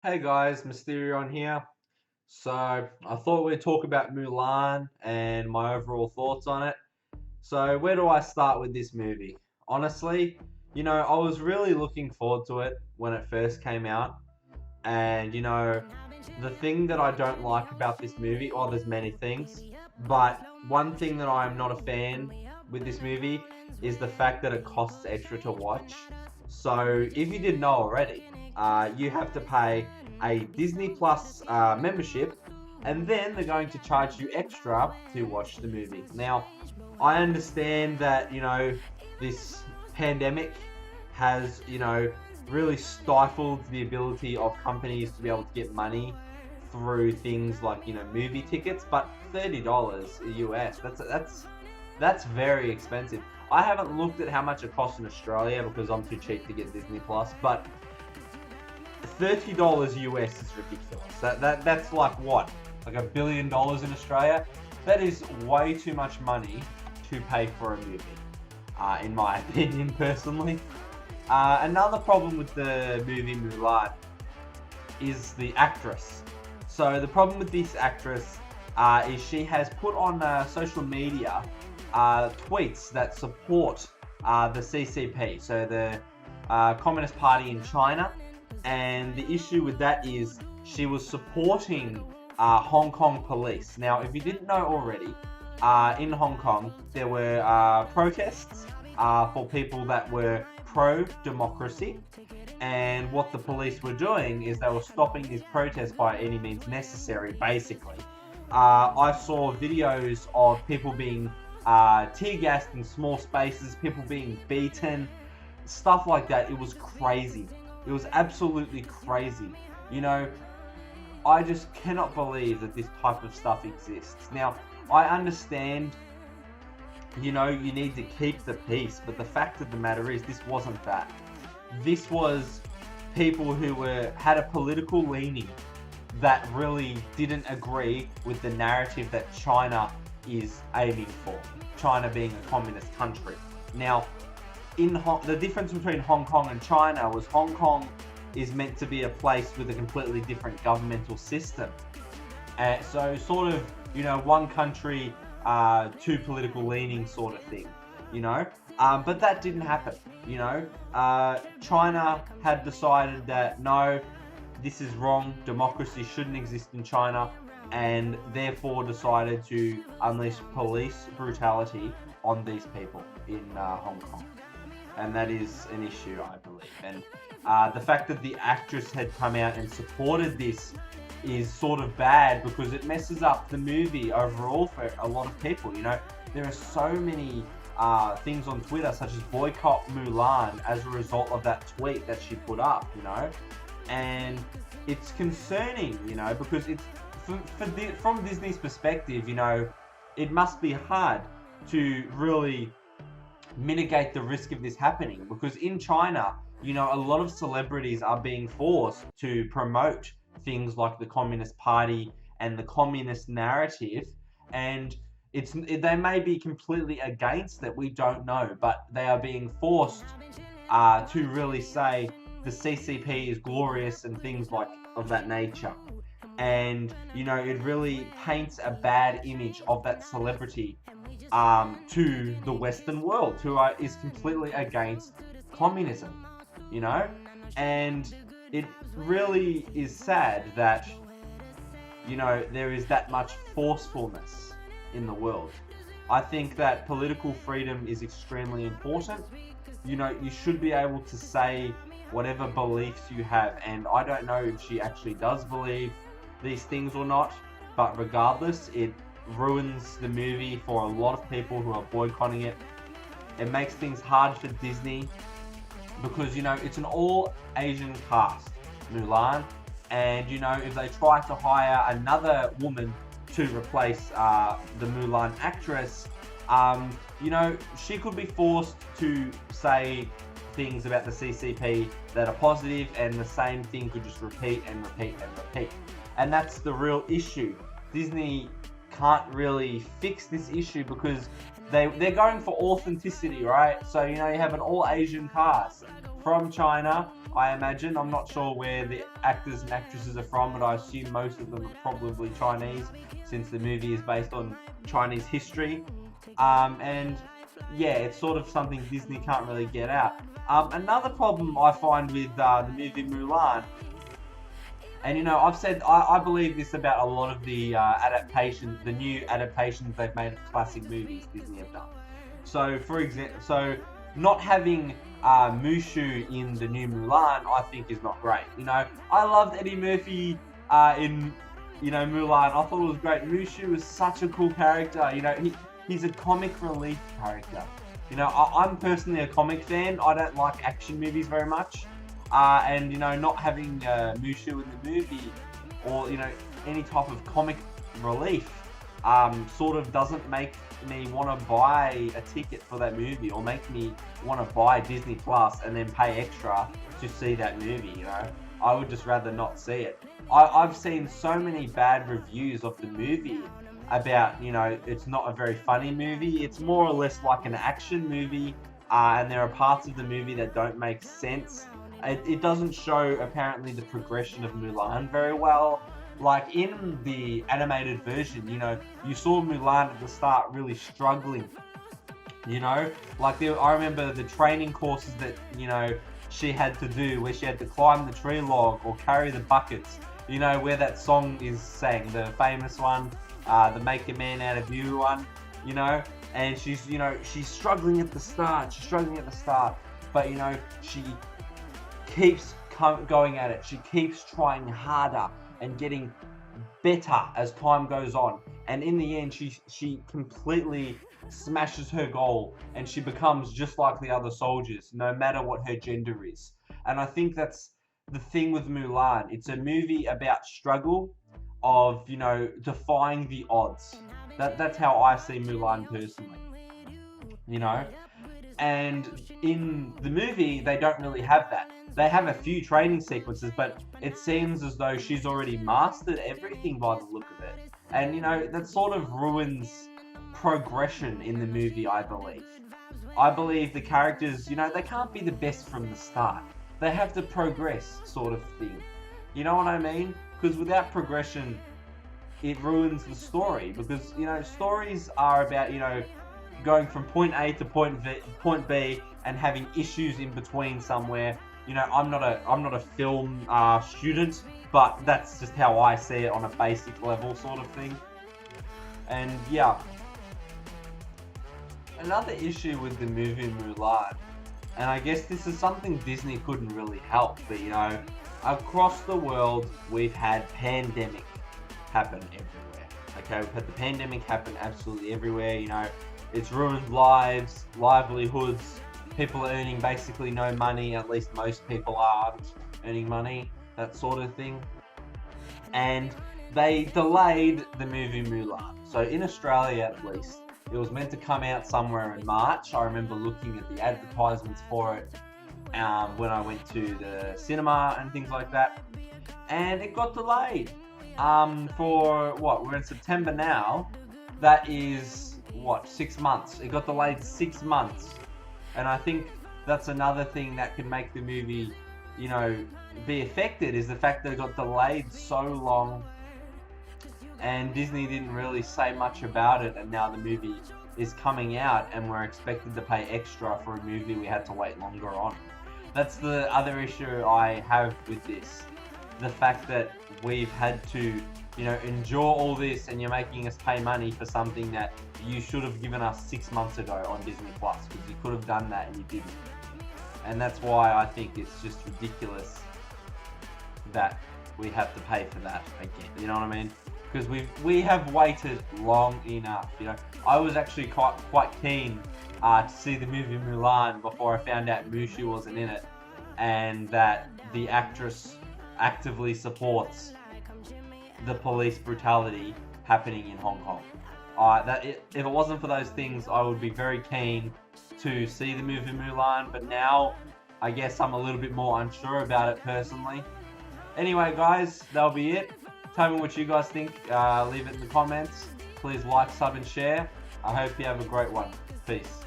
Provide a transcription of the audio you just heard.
Hey guys, Mysterion here. So I thought we'd talk about Mulan and my overall thoughts on it. So where do I start with this movie? Honestly, I was really looking forward to it when it first came out. And the thing that I don't like about this movie, well, there's many things, but one thing that I'm not a fan with this movie is the fact that it costs extra to watch. So if you didn't know already, you have to pay a Disney Plus membership, and then they're going to charge you extra to watch the movie. Now, I understand that this pandemic has really stifled the ability of companies to be able to get money through things like movie tickets, but $30 US, that's very expensive. I haven't looked at how much it costs in Australia because I'm too cheap to get Disney Plus, but $30 US is ridiculous. That's like what? Like $1 billion in Australia? That is way too much money to pay for a movie, in my opinion, personally. Another problem with the movie Mulan is the actress. So the problem with this actress is she has put on social media tweets that support the CCP, so the Communist Party in China. And the issue with that is she was supporting Hong Kong police. Now, if you didn't know already, in Hong Kong there were protests for people that were pro-democracy, and what the police were doing is they were stopping these protests by any means necessary, basically. I saw videos of people being tear-gassed in small spaces, people being beaten, stuff like that. It was crazy. It was absolutely crazy. You know, I just cannot believe that this type of stuff exists. Now, I understand, you need to keep the peace, but the fact of the matter is this wasn't that. This was people who had a political leaning that really didn't agree with the narrative that China is aiming for. China being a communist country. Now, the difference between Hong Kong and China was Hong Kong is meant to be a place with a completely different governmental system. So sort of, one country, two political leanings sort of thing, But that didn't happen, China had decided that no, this is wrong, democracy shouldn't exist in China, and therefore decided to unleash police brutality on these people in Hong Kong. And that is an issue, I believe. And the fact that the actress had come out and supported this is sort of bad because it messes up the movie overall for a lot of people. There are so many things on Twitter, such as Boycott Mulan, as a result of that tweet that she put up, and it's concerning, because it's from Disney's perspective, it must be hard to really mitigate the risk of this happening, because in China, a lot of celebrities are being forced to promote things like the Communist Party and the communist narrative, and they may be completely against it, we don't know, but they are being forced to really say the CCP is glorious and things like of that nature. And it really paints a bad image of that celebrity to the Western world, who is completely against communism, and it really is sad that there is that much forcefulness in the world. I think that political freedom is extremely important. You should be able to say whatever beliefs you have, and I don't know if she actually does believe these things or not, but regardless, it ruins the movie for a lot of people who are boycotting it. It makes things hard for Disney because it's an all Asian cast, Mulan, and if they try to hire another woman to replace the Mulan actress, she could be forced to say things about the CCP that are positive, and the same thing could just repeat and repeat and repeat. And that's the real issue. Disney can't really fix this issue because they're going for authenticity, right? So you have an all Asian cast. from China, I imagine. I'm not sure where the actors and actresses are from, but I assume most of them are probably Chinese, since the movie is based on Chinese history. And yeah, it's sort of something Disney can't really get out. Another problem I find with the movie Mulan, and I believe this about a lot of the adaptations, the new adaptations they've made of classic movies Disney have done. So, for example, not having Mushu in the new Mulan, I think is not great. I loved Eddie Murphy in Mulan. I thought it was great. Mushu was such a cool character. He's a comic relief character. I'm personally a comic fan. I don't like action movies very much. And not having Mushu in the movie, or any type of comic relief, sort of doesn't make me want to buy a ticket for that movie, or make me want to buy Disney Plus and then pay extra to see that movie. I would just rather not see it. I've seen so many bad reviews of the movie about it's not a very funny movie. It's more or less like an action movie, and there are parts of the movie that don't make sense. It doesn't show, apparently, the progression of Mulan very well. Like, in the animated version, you saw Mulan at the start really struggling. I remember the training courses that, she had to do, where she had to climb the tree log or carry the buckets, where that song is sang, the famous one, the Make a Man Out of You one, and she's struggling at the start, but, she keeps going at it. She keeps trying harder and getting better as time goes on. And in the end, she completely smashes her goal, and she becomes just like the other soldiers, no matter what her gender is. And I think that's the thing with Mulan. It's a movie about struggle, of defying the odds. That's how I see Mulan personally. And in the movie, they don't really have that. They have a few training sequences, but it seems as though she's already mastered everything by the look of it. And, that sort of ruins progression in the movie, I believe. I believe the characters, they can't be the best from the start. They have to progress, sort of thing. You know what I mean? Because without progression, it ruins the story. Because, stories are about, going from point A to point B, and having issues in between somewhere. I'm not a film student, but that's just how I see it on a basic level, sort of thing. And yeah, another issue with the movie Mulan, and I guess this is something Disney couldn't really help, but across the world we've had pandemic happen everywhere. Okay, we've had the pandemic happen absolutely everywhere. It's ruined lives, livelihoods. People are earning basically no money, at least most people aren't earning money, that sort of thing. And they delayed the movie Mulan. So in Australia, at least, it was meant to come out somewhere in March. I remember looking at the advertisements for it when I went to the cinema and things like that. And it got delayed for what? We're in September now. That is, 6 months. It got delayed 6 months. And I think that's another thing that could make the movie, be affected, is the fact that it got delayed so long, and Disney didn't really say much about it, and now the movie is coming out and we're expected to pay extra for a movie we had to wait longer on. That's the other issue I have with this. The fact that we've had to, endure all this, and you're making us pay money for something that you should have given us 6 months ago on Disney Plus, because you could have done that and you didn't. And that's why I think it's just ridiculous that we have to pay for that again. You know what I mean? Because we have waited long enough. I was actually quite keen to see the movie Mulan before I found out Mushu wasn't in it, and that the actress actively supports the police brutality happening in Hong Kong. If it wasn't for those things, I would be very keen to see the movie Mulan, but now I guess I'm a little bit more unsure about it personally. Anyway, guys, that'll be it. Tell me what you guys think. Leave it in the comments. Please like, sub, and share. I hope you have a great one. Peace.